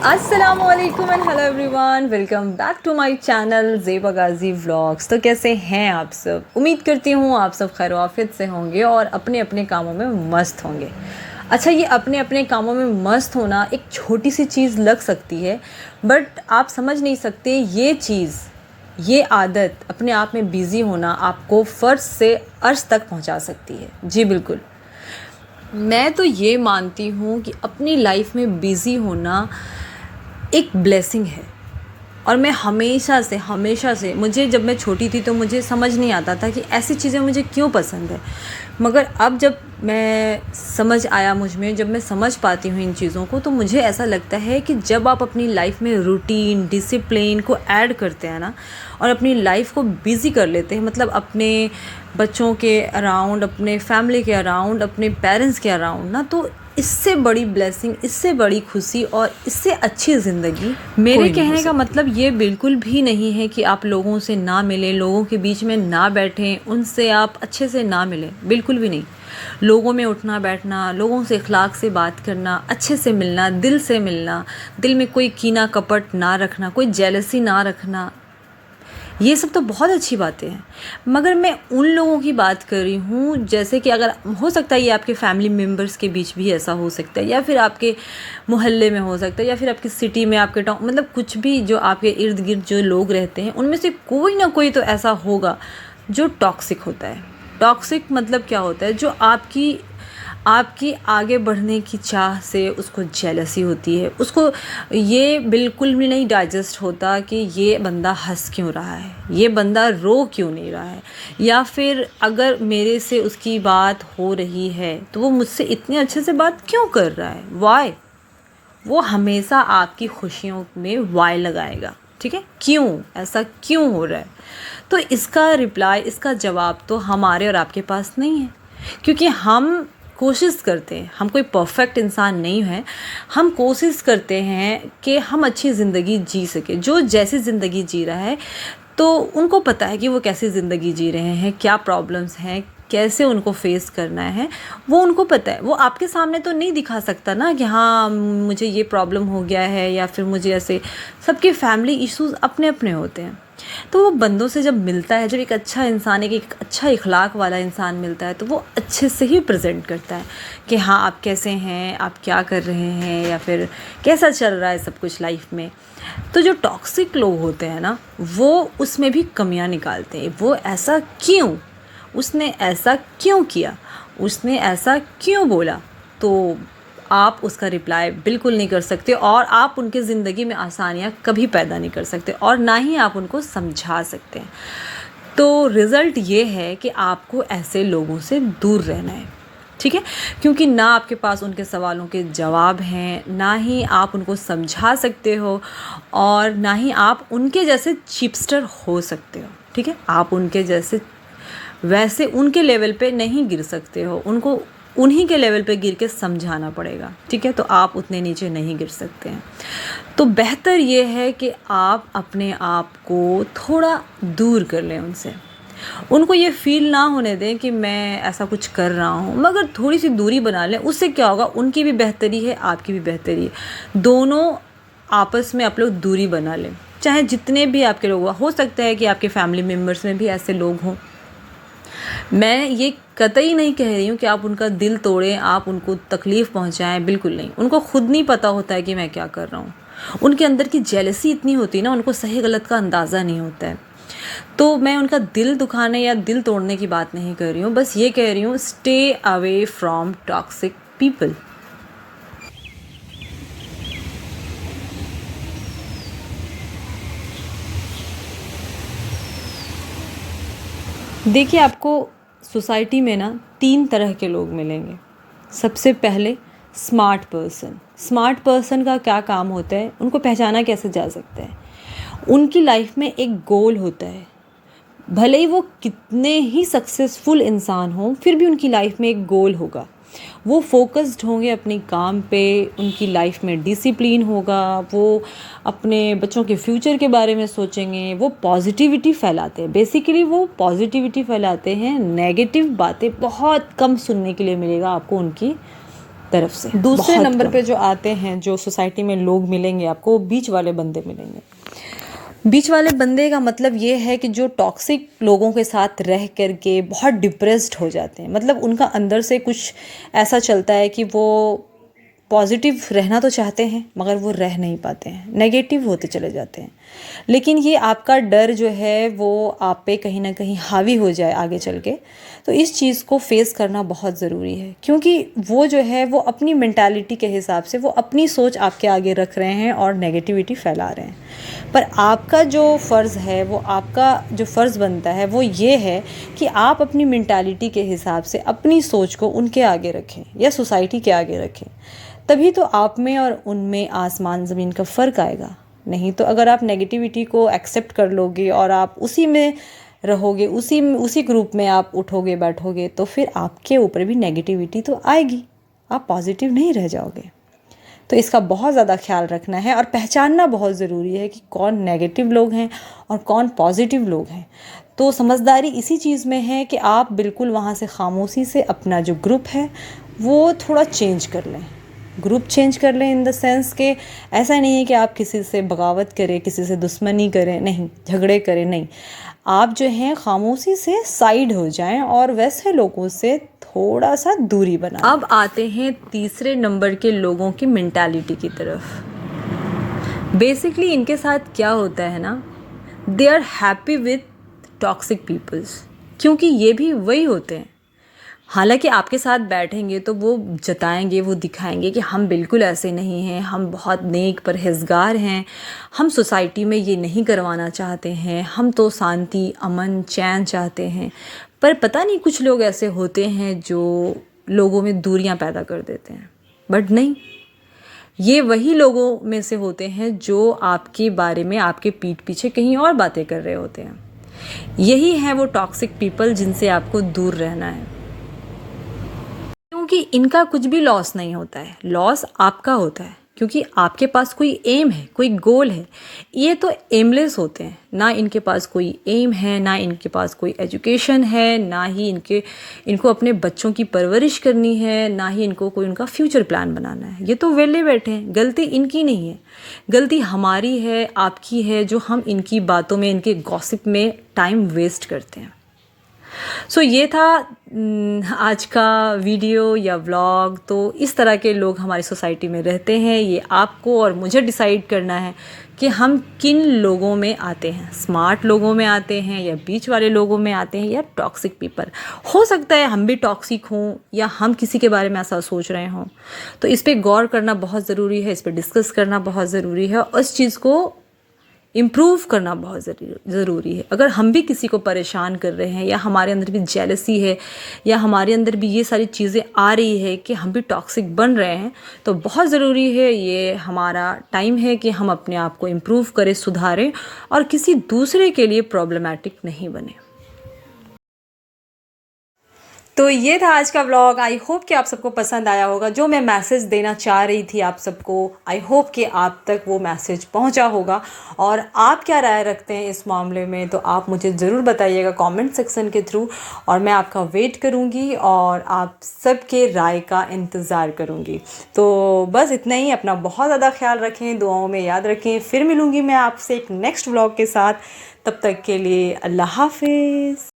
अस्सलामुअलैकुम and hello everyone, welcome back to my channel Zeba Ghazi vlogs. तो कैसे हैं आप सब? उम्मीद करती हूँ आप सब खैर आफियत से होंगे और अपने अपने कामों में मस्त होंगे। अच्छा, ये अपने अपने कामों में मस्त होना एक छोटी सी चीज़ लग सकती है, बट आप समझ नहीं सकते ये चीज़, ये आदत अपने आप में बिज़ी होना आपको फ़र्श से अर्श तक पहुँचा सकती है। जी बिल्कुल, मैं तो ये मानती हूँ कि अपनी लाइफ में बिज़ी होना एक ब्लेसिंग है। और मैं हमेशा से मुझे, जब मैं छोटी थी तो मुझे समझ नहीं आता था कि ऐसी चीज़ें मुझे क्यों पसंद है, मगर अब जब मैं समझ आया मुझ में, जब मैं समझ पाती हूँ इन चीज़ों को, तो मुझे ऐसा लगता है कि जब आप अपनी लाइफ में रूटीन डिसिप्लिन को ऐड करते हैं ना, और अपनी लाइफ को बिज़ी कर लेते हैं, मतलब अपने बच्चों के अराउंड, अपने फैमिली के अराउंड, अपने पेरेंट्स के अराउंड ना, तो इससे बड़ी ब्लेसिंग, इससे बड़ी खुशी और इससे अच्छी ज़िंदगी मेरे कहने का मतलब ये बिल्कुल भी नहीं है कि आप लोगों से ना मिलें, लोगों के बीच में ना बैठें, उनसे आप अच्छे से ना मिलें, बिल्कुल भी नहीं। लोगों में उठना बैठना, लोगों से इखलाक से बात करना, अच्छे से मिलना, दिल से मिलना, दिल में कोई कीना कपट ना रखना, कोई जेलसी ना रखना, ये सब तो बहुत अच्छी बातें हैं। मगर मैं उन लोगों की बात कर रही हूँ, जैसे कि अगर हो सकता है ये आपके फैमिली मेम्बर्स के बीच भी ऐसा हो सकता है, या फिर आपके मोहल्ले में हो सकता है, या फिर आपकी सिटी में, आपके टाउन, मतलब कुछ भी जो आपके इर्द गिर्द जो लोग रहते हैं, उनमें से कोई ना कोई तो ऐसा होगा जो टॉक्सिक होता है। टॉक्सिक मतलब क्या होता है? जो आपकी आगे बढ़ने की चाह से उसको जेलसी होती है, उसको ये बिल्कुल भी नहीं डाइजेस्ट होता कि ये बंदा हंस क्यों रहा है, ये बंदा रो क्यों नहीं रहा है, या फिर अगर मेरे से उसकी बात हो रही है तो वो मुझसे इतने अच्छे से बात क्यों कर रहा है, वाई। वो हमेशा आपकी खुशियों में वाई लगाएगा, ठीक है? क्यों ऐसा क्यों हो रहा है? तो इसका रिप्लाई, इसका जवाब तो हमारे और आपके पास नहीं है, क्योंकि हम कोशिश करते हैं, हम कोई परफेक्ट इंसान नहीं है, हम कोशिश करते हैं कि हम अच्छी ज़िंदगी जी सके। जो जैसी ज़िंदगी जी रहा है, तो उनको पता है कि वो कैसी ज़िंदगी जी रहे हैं, क्या प्रॉब्लम्स हैं, कैसे उनको फेस करना है, वो उनको पता है। वो आपके सामने तो नहीं दिखा सकता ना कि हाँ मुझे ये प्रॉब्लम हो गया है, या फिर मुझे ऐसे। सबके फैमिली इश्यूज़ अपने अपने होते हैं। तो वो बंदों से जब मिलता है, जब एक अच्छा इंसान, एक अच्छा इखलाक वाला इंसान मिलता है, तो वो अच्छे से ही प्रेजेंट करता है कि हाँ आप कैसे हैं, आप क्या कर रहे हैं, या फिर कैसा चल रहा है सब कुछ लाइफ में। तो जो टॉक्सिक लोग होते हैं ना, वो उसमें भी कमियां निकालते हैं। वो ऐसा क्यों, उसने ऐसा क्यों किया, उसने ऐसा क्यों बोला, तो आप उसका रिप्लाई बिल्कुल नहीं कर सकते, और आप उनके ज़िंदगी में आसानियाँ कभी पैदा नहीं कर सकते, और ना ही आप उनको समझा सकते हैं। तो रिज़ल्ट ये है कि आपको ऐसे लोगों से दूर रहना है, ठीक है? क्योंकि ना आपके पास उनके सवालों के जवाब हैं, ना ही आप उनको समझा सकते हो, और ना ही आप उनके जैसे चिपस्टर हो सकते हो, ठीक है? आप उनके जैसे वैसे उनके लेवल पे नहीं गिर सकते हो, उनको उन्हीं के लेवल पे गिर के समझाना पड़ेगा, ठीक है? तो आप उतने नीचे नहीं गिर सकते हैं। तो बेहतर ये है कि आप अपने आप को थोड़ा दूर कर लें उनसे। उनको ये फील ना होने दें कि मैं ऐसा कुछ कर रहा हूँ, मगर थोड़ी सी दूरी बना लें। उससे क्या होगा, उनकी भी बेहतरी है, आपकी भी बेहतरी है, दोनों आपस में आप लोग दूरी बना लें। चाहे जितने भी आपके लोग हो सकता है कि आपके फैमिली मेम्बर्स में भी ऐसे लोग हों। मैं ये कतई नहीं कह रही हूँ कि आप उनका दिल तोड़ें, आप उनको तकलीफ़ पहुँचाएं, बिल्कुल नहीं। उनको खुद नहीं पता होता है कि मैं क्या कर रहा हूँ। उनके अंदर की जेलसी इतनी होती है ना, उनको सही गलत का अंदाज़ा नहीं होता है। तो मैं उनका दिल दुखाने या दिल तोड़ने की बात नहीं कर रही हूँ, बस ये कह रही हूँ, stay away from toxic people. देखिए, आपको सोसाइटी में ना 3 तरह के लोग मिलेंगे। सबसे पहले स्मार्ट पर्सन। स्मार्ट पर्सन का क्या काम होता है, उनको पहचाना कैसे जा सकता है? उनकी लाइफ में एक गोल होता है। भले ही वो कितने ही सक्सेसफुल इंसान हों, फिर भी उनकी लाइफ में एक गोल होगा। वो फोकस्ड होंगे अपने काम पे, उनकी लाइफ में डिसिप्लिन होगा, वो अपने बच्चों के फ्यूचर के बारे में सोचेंगे, वो पॉजिटिविटी फैलाते हैं। बेसिकली वो पॉजिटिविटी फैलाते हैं, नेगेटिव बातें बहुत कम सुनने के लिए मिलेगा आपको उनकी तरफ से। दूसरे नंबर पे जो आते हैं, जो सोसाइटी में लोग मिलेंगे आपको, वो बीच वाले बंदे मिलेंगे। बीच वाले बंदे का मतलब ये है कि जो टॉक्सिक लोगों के साथ रह कर के बहुत डिप्रेस्ड हो जाते हैं। मतलब उनका अंदर से कुछ ऐसा चलता है कि वो पॉजिटिव रहना तो चाहते हैं मगर वो रह नहीं पाते हैं, नेगेटिव होते चले जाते हैं। लेकिन ये आपका डर जो है वो आप पे कहीं ना कहीं हावी हो जाए आगे चल के, तो इस चीज़ को फेस करना बहुत ज़रूरी है। क्योंकि वो जो है वो अपनी मेंटालिटी के हिसाब से वो अपनी सोच आपके आगे रख रहे हैं और नेगेटिविटी फैला रहे हैं। पर आपका जो फ़र्ज़ है, वो आपका जो फ़र्ज़ बनता है वो ये है कि आप अपनी मेंटालिटी के हिसाब से अपनी सोच को उनके आगे रखें या सोसाइटी के आगे रखें। तभी तो आप में और उनमें आसमान ज़मीन का फ़र्क आएगा। नहीं तो अगर आप नेगेटिविटी को एक्सेप्ट कर लोगे और आप उसी में रहोगे, उसी ग्रुप में आप उठोगे बैठोगे, तो फिर आपके ऊपर भी नेगेटिविटी तो आएगी, आप पॉजिटिव नहीं रह जाओगे। तो इसका बहुत ज़्यादा ख्याल रखना है और पहचानना बहुत ज़रूरी है कि कौन नेगेटिव लोग हैं और कौन पॉजिटिव लोग हैं। तो समझदारी इसी चीज़ में है कि आप बिल्कुल वहाँ से खामोशी से अपना जो ग्रुप है वो थोड़ा चेंज कर लें। ग्रुप चेंज कर लें इन द सेंस के ऐसा नहीं है कि आप किसी से बगावत करें, किसी से दुश्मनी करें, नहीं, झगड़े करें, नहीं। आप जो हैं खामोशी से साइड हो जाएं और वैसे लोगों से थोड़ा सा दूरी बनाएं। अब आते हैं तीसरे नंबर के लोगों की मेंटालिटी की तरफ। बेसिकली इनके साथ क्या होता है ना, they are happy with toxic peoples, क्योंकि ये भी वही होते हैं। हालांकि आपके साथ बैठेंगे तो वो जताएंगे, वो दिखाएंगे कि हम बिल्कुल ऐसे नहीं हैं, हम बहुत नेक परहेज़गार हैं, हम सोसाइटी में ये नहीं करवाना चाहते हैं, हम तो शांति, अमन, चैन चाहते हैं। पर पता नहीं कुछ लोग ऐसे होते हैं जो लोगों में दूरियां पैदा कर देते हैं। बट नहीं, ये वही लोगों में से होते हैं जो आपके बारे में आपके पीठ पीछे कहीं और बातें कर रहे होते हैं। यही है वो टॉक्सिक पीपल जिनसे आपको दूर रहना है, क्योंकि इनका कुछ भी लॉस नहीं होता है, लॉस आपका होता है। क्योंकि आपके पास कोई एम है, कोई गोल है। ये तो एमलेस होते हैं, ना इनके पास कोई एम है, ना इनके पास कोई एजुकेशन है, ना ही इनको अपने बच्चों की परवरिश करनी है, ना ही इनको कोई उनका फ्यूचर प्लान बनाना है। ये तो वेले बैठे हैं। गलती इनकी नहीं है, गलती हमारी है, आपकी है, जो हम इनकी बातों में, इनके गॉसिप में टाइम वेस्ट करते हैं। सो ये था आज का वीडियो या व्लॉग। तो इस तरह के लोग हमारी सोसाइटी में रहते हैं। ये आपको और मुझे डिसाइड करना है कि हम किन लोगों में आते हैं, स्मार्ट लोगों में आते हैं या बीच वाले लोगों में आते हैं या टॉक्सिक पीपल। हो सकता है हम भी टॉक्सिक हों या हम किसी के बारे में ऐसा सोच रहे हों। तो इस पर गौर करना बहुत ज़रूरी है, इस पर डिस्कस करना बहुत ज़रूरी है और इस चीज़ को इम्प्रूव करना बहुत ज़रूरी है। अगर हम भी किसी को परेशान कर रहे हैं या हमारे अंदर भी जेलसी है या हमारे अंदर भी ये सारी चीज़ें आ रही है कि हम भी टॉक्सिक बन रहे हैं, तो बहुत ज़रूरी है, ये हमारा टाइम है कि हम अपने आप को इम्प्रूव करें, सुधारें और किसी दूसरे के लिए प्रॉब्लमैटिक नहीं बने। तो ये था आज का व्लॉग। आई होप कि आप सबको पसंद आया होगा। जो मैं मैसेज देना चाह रही थी आप सबको, आई होप कि आप तक वो मैसेज पहुंचा होगा। और आप क्या राय रखते हैं इस मामले में, तो आप मुझे ज़रूर बताइएगा कमेंट सेक्शन के थ्रू, और मैं आपका वेट करूंगी और आप सबके राय का इंतज़ार करूंगी। तो बस इतना ही। अपना बहुत ज़्यादा ख्याल रखें, दुआओं में याद रखें। फिर मिलूँगी मैं आपसे एक नेक्स्ट व्लॉग के साथ। तब तक के लिए अल्लाह हाफिज़।